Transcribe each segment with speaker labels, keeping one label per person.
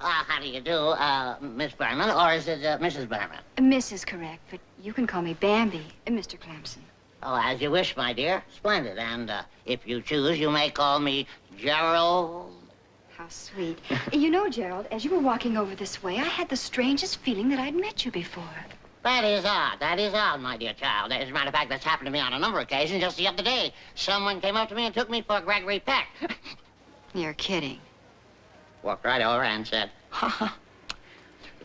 Speaker 1: How do you do, Miss Berman, or is it Mrs. Berman?
Speaker 2: Miss is correct, but you can call me Bambi, Mr. Clamson.
Speaker 1: Oh, as you wish, my dear. Splendid. And if you choose, you may call me Gerald.
Speaker 2: How sweet. You know, Gerald, as you were walking over this way, I had the strangest feeling that I'd met you before.
Speaker 1: That is odd. That is odd, my dear child. As a matter of fact, that's happened to me on a number of occasions. Just the other day, someone came up to me and took me for Gregory Peck.
Speaker 2: You're kidding.
Speaker 1: Walked right over and said, "Ha."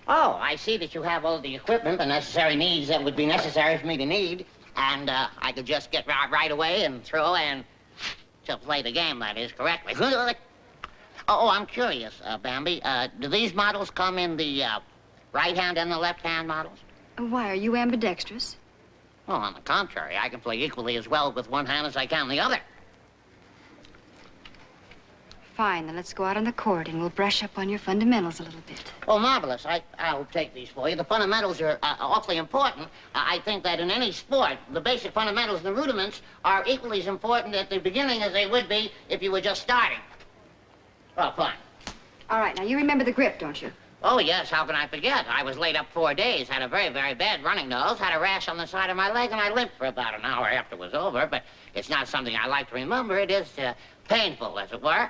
Speaker 1: Oh, I see that you have all the equipment, the necessary needs that would be necessary for me to need. And I could just get right away and throw and to play the game, that is, correctly. Oh, I'm curious, Bambi. Do these models come in the right hand and the left hand models?
Speaker 2: Why, are you ambidextrous?
Speaker 1: Well, on the contrary, I can play equally as well with one hand as I can the other.
Speaker 2: Fine, then let's go out on the court and we'll brush up on your fundamentals a little bit.
Speaker 1: Oh, marvelous. I'll take these for you. The fundamentals are awfully important. I think that in any sport, the basic fundamentals and the rudiments are equally as important at the beginning as they would be if you were just starting. Oh, fine.
Speaker 2: All right, now you remember the grip, don't you?
Speaker 1: Oh, yes, how can I forget? I was laid up 4 days, had a very, very bad running nose, had a rash on the side of my leg, and I limped for about an hour after it was over, but it's not something I like to remember. It is painful, as it were.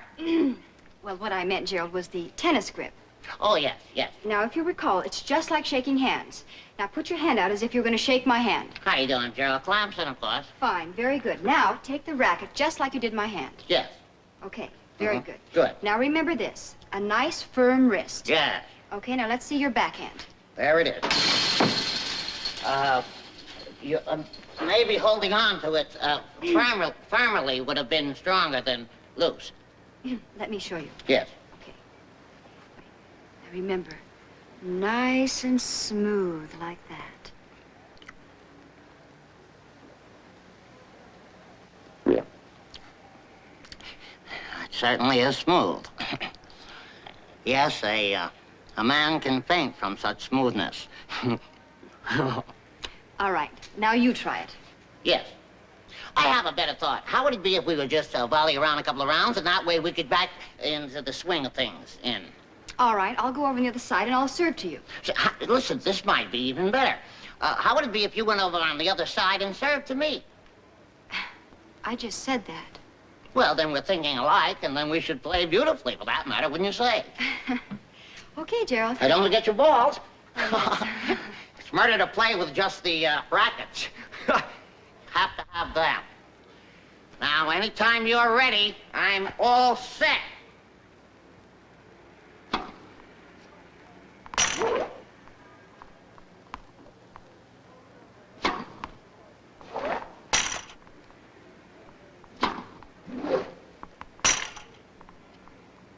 Speaker 2: Well, what I meant, Gerald, was the tennis grip.
Speaker 1: Oh, yes, yes.
Speaker 2: Now, if you recall, it's just like shaking hands. Now, put your hand out as if you're going to shake my hand.
Speaker 1: How you doing, Gerald Clamson, of course.
Speaker 2: Fine, very good. Now, take the racket just like you did my hand.
Speaker 1: Yes.
Speaker 2: Okay, very good.
Speaker 1: Good.
Speaker 2: Now, remember this, a nice, firm wrist.
Speaker 1: Yes.
Speaker 2: Okay, now let's see your backhand.
Speaker 1: There it is. You maybe holding on to it firmly would have been stronger than loose.
Speaker 2: Let me show you.
Speaker 1: Yes.
Speaker 2: Okay. Now, remember, nice and smooth like that.
Speaker 1: Yeah. It certainly is smooth. Yes, a man can faint from such smoothness.
Speaker 2: All right, now you try it.
Speaker 1: Yes. I have a better thought. How would it be if we would just volley around a couple of rounds, and that way we could back into the swing of things in?
Speaker 2: All right, I'll go over on the other side, and I'll serve to you.
Speaker 1: So, listen, this might be even better. How would it be if you went over on the other side and served to me?
Speaker 2: I just said that.
Speaker 1: Well, then we're thinking alike, and then we should play beautifully, for that matter, wouldn't you say?
Speaker 2: Okay, Gerald.
Speaker 1: Don't forget your balls. It's murder to play with just the rackets. Have to have that. Now, anytime you're ready, I'm all set.